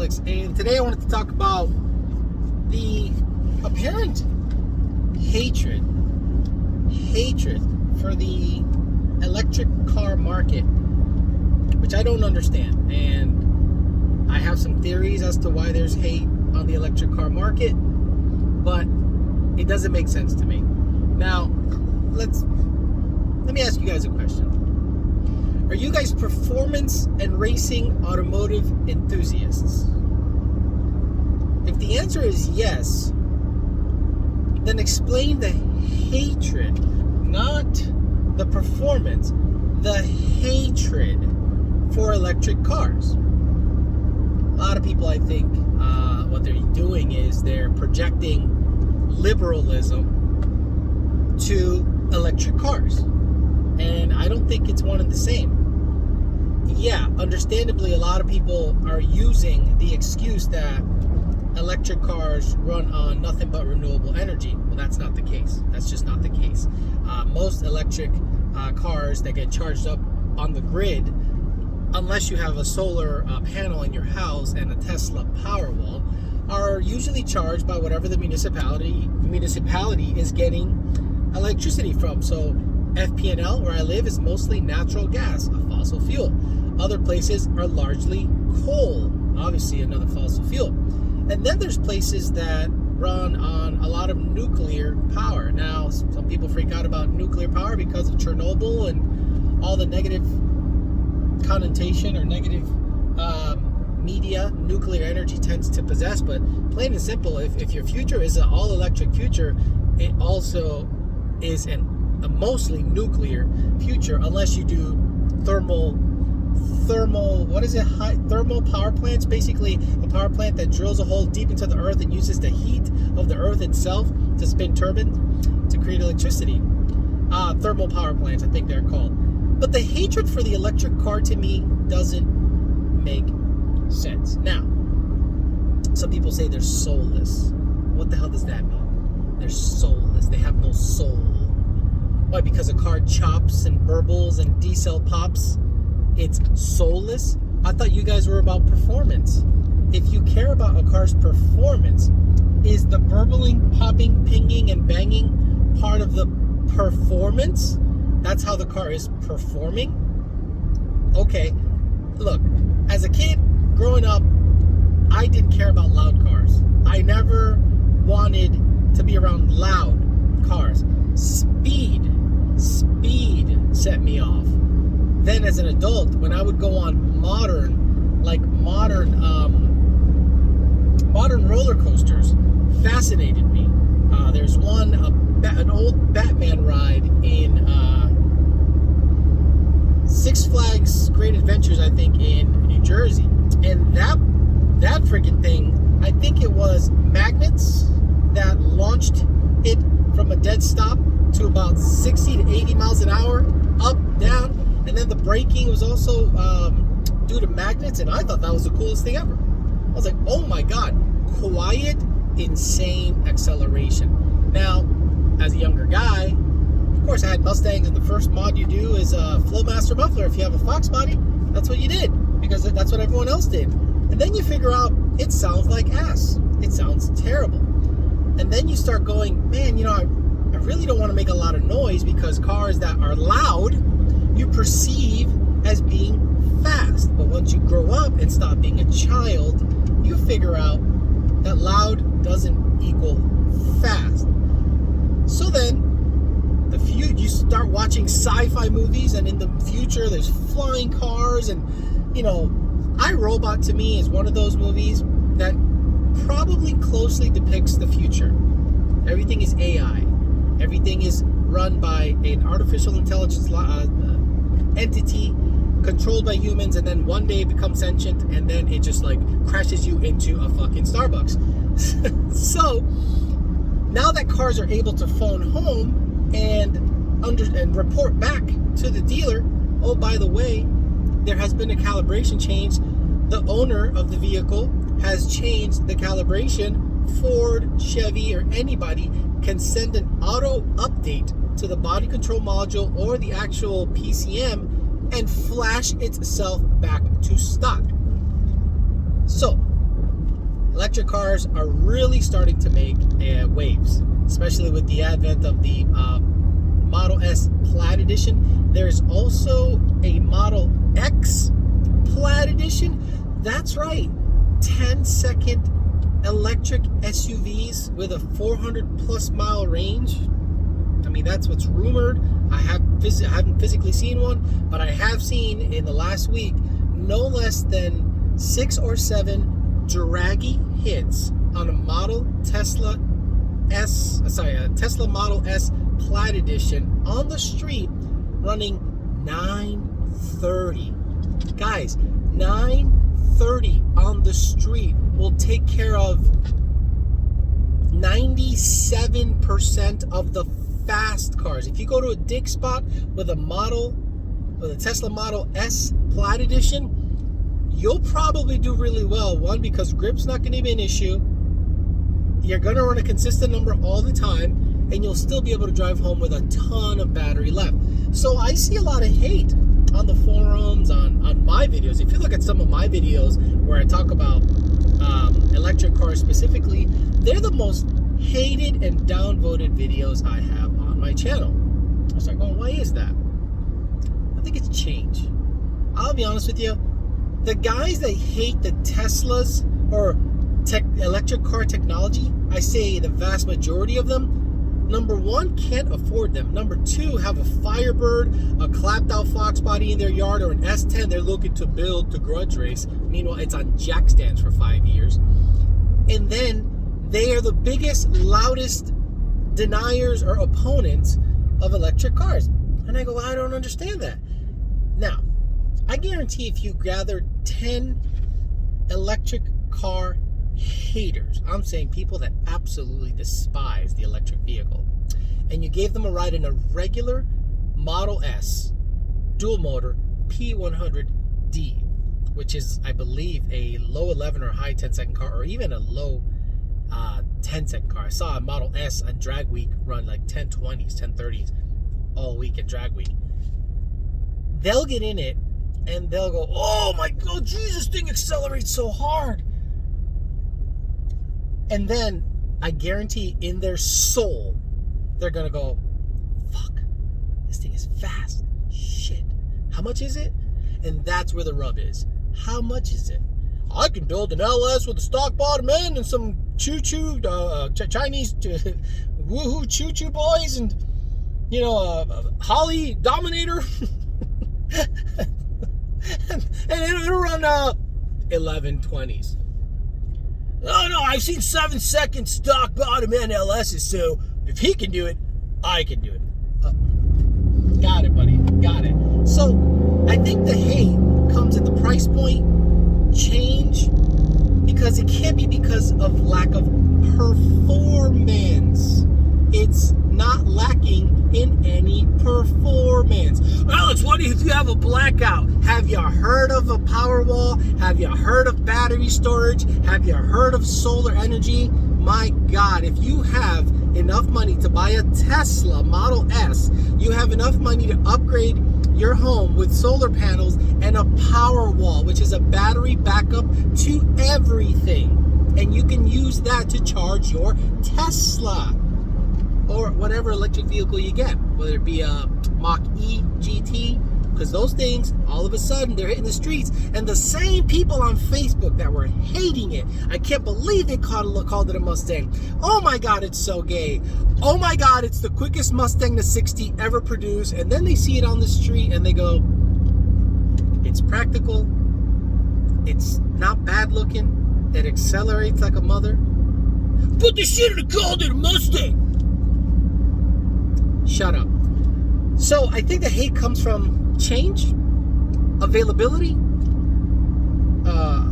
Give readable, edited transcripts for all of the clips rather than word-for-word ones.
Fiveohalex, and today I wanted to talk about the apparent hatred for the electric car market, which I don't understand. And I have some theories as to why there's hate on the electric car market, but it doesn't make sense to me. Now, let me ask you guys a question. Are you guys performance and racing automotive enthusiasts? If the answer is yes, then explain the hatred, not the performance, the hatred for electric cars. A lot of people, I think, what they're doing is they're projecting liberalism to electric cars. And I don't think it's one and the same. Yeah, understandably, a lot of people are using the excuse that electric cars run on nothing but renewable energy. Well, that's not the case. That's just not the case. Most electric cars that get charged up on the grid, unless you have a solar panel in your house and a Tesla Powerwall, are usually charged by whatever the municipality is getting electricity from. So FPNL, where I live, is mostly natural gas, a fossil fuel. Other places are largely coal, obviously another fossil fuel. And then there's places that run on a lot of nuclear power. Now, some people freak out about nuclear power because of Chernobyl and all the negative connotation or negative media nuclear energy tends to possess. But plain and simple, if your future is an all-electric future, it also is a mostly nuclear future, unless you do thermal power plants. Basically a power plant that drills a hole deep into the earth and uses the heat of the earth itself to spin turbines to create electricity. Thermal power plants, I think they're called. But the hatred for the electric car, to me, doesn't make sense. Now, some people say they're soulless. What the hell does that mean? They're soulless. They have no soul. Why? Because a car chops and burbles and diesel pops, it's soulless? I thought you guys were about performance. If you care about a car's performance, is the burbling, popping, pinging, and banging part of the performance? That's how the car is performing? Okay, look, as a kid growing up, I didn't care about loud cars. I never wanted to be around loud cars. Speed set me off. Then as an adult, when I would go on modern roller coasters, fascinated me. There's an old Batman ride in Six Flags Great Adventures, I think, in New Jersey. And that freaking thing, I think it was magnets that launched it from a dead stop to about 60 to 80 miles an hour, up, down. And then the braking was also due to magnets, and I thought that was the coolest thing ever. I was like, oh my God, quiet, insane acceleration. Now, as a younger guy, of course I had Mustangs, and the first mod you do is a Flowmaster muffler. If you have a Fox body, that's what you did, because that's what everyone else did. And then you figure out it sounds like ass. It sounds terrible. And then you start going, man, I really don't want to make a lot of noise, because cars that are loud you perceive as being fast. But once you grow up and stop being a child, you figure out that loud doesn't equal fast. So then you start watching sci-fi movies, and in the future there's flying cars, and iRobot to me is one of those movies that probably closely depicts the future. Everything is AI. Everything is run by an artificial intelligence entity controlled by humans, and then one day it becomes sentient, and then it just crashes you into a fucking Starbucks. So now that cars are able to phone home and report back to the dealer, oh, by the way, there has been a calibration change. The owner of the vehicle has changed the calibration. Ford, Chevy, or anybody can send an auto update to the body control module or the actual PCM and flash itself back to stock. So electric cars are really starting to make waves, especially with the advent of the Model S Plaid Edition. There's also a Model X Plaid Edition. That's right, 10-second electric SUVs with a 400 plus mile range. I mean, that's what's rumored. I haven't physically seen one, but I have seen in the last week no less than 6 or 7 draggy hits on a Tesla Model S Plaid Edition on the street running 930. Guys, 930 on the street will take care of 97% of the fast cars. If you go to a dig spot with a Tesla Model S Plaid Edition, you'll probably do really well. One, because grip's not going to be an issue. You're going to run a consistent number all the time, and you'll still be able to drive home with a ton of battery left. So I see a lot of hate on the forums, on my videos. If you look at some of my videos where I talk about electric cars specifically, they're the most hated and downvoted videos I have on my channel. I was like, well, why is that? I think it's change. I'll be honest with you. The guys that hate the Teslas or electric car technology, I say the vast majority of them, number one, can't afford them. Number two, have a Firebird, a clapped out Fox body in their yard, or an S10 they're looking to build to grudge race. Meanwhile, it's on jack stands for 5 years. And then they are the biggest, loudest deniers or opponents of electric cars. And I go, I don't understand that. Now, I guarantee if you gathered 10 electric car haters, I'm saying people that absolutely despise the electric vehicle, and you gave them a ride in a regular Model S dual motor P100D, which is, I believe, a low 11 or high 10-second car, or even a low 10-second car. I saw a Model S on drag week run like 1020s, 1030s all week at drag week. They'll get in it and they'll go, oh my God, Jesus, thing accelerates so hard. And then I guarantee in their soul, they're going to go, fuck, this thing is fast. Shit. How much is it? And that's where the rub is. How much is it? I can build an LS with a stock bottom end and some choo-choo, Chinese woohoo choo-choo boys and, you know, Holly Dominator. and it'll run 1120s. Oh no, I've seen 7-second stock bottom end LSs, so if he can do it, I can do it. Got it, buddy. Got it. So I think the hate comes at the price point change, because it can't be because of lack of performance. It's not lacking in any performance. Alex, what if you have a blackout? Have you heard of a Powerwall? Have you heard of battery storage? Have you heard of solar energy? My God, if you have enough money to buy a Tesla Model S, you have enough money to upgrade your home with solar panels and a Powerwall, which is a battery backup to everything. And you can use that to charge your Tesla or whatever electric vehicle you get, whether it be a Mach-E GT, because those things, all of a sudden, they're hitting the streets. And the same people on Facebook that were hating it, I can't believe they called it a Mustang. Oh my God, it's so gay. Oh my God, it's the quickest Mustang to 60 ever produced. And then they see it on the street and they go, it's practical, it's not bad looking, it accelerates like a mother. But they should have called it a Mustang. Shut up. So I think the hate comes from change, availability,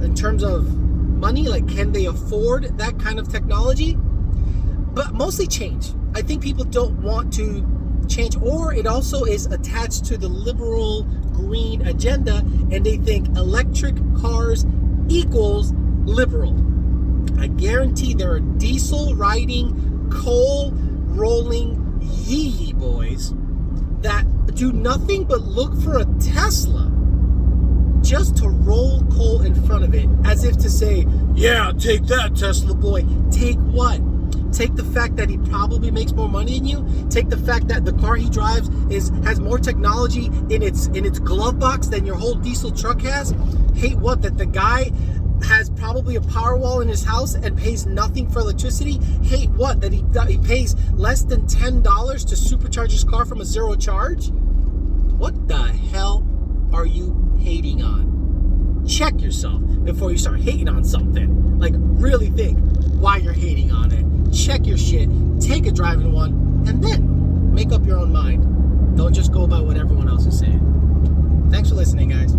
in terms of money, like can they afford that kind of technology? But mostly change. I think people don't want to change, or it also is attached to the liberal green agenda, and they think electric cars equals liberal. I guarantee there are diesel riding, coal rolling yee boys that do nothing but look for a Tesla just to roll coal in front of it as if to say, yeah, take that, Tesla boy. Take what? Take the fact that he probably makes more money than you. Take the fact that the car he drives has more technology in its glove box than your whole diesel truck has. Hate what? That the guy has probably a power wall in his house and pays nothing for electricity. Hate what? That he pays less than $10 to supercharge his car from a zero charge. What the hell are you hating on? Check yourself before you start hating on something. Like, really think why you're hating on it. Check your shit, take a driving one, and then make up your own mind. Don't just go by what everyone else is saying. Thanks for listening, guys.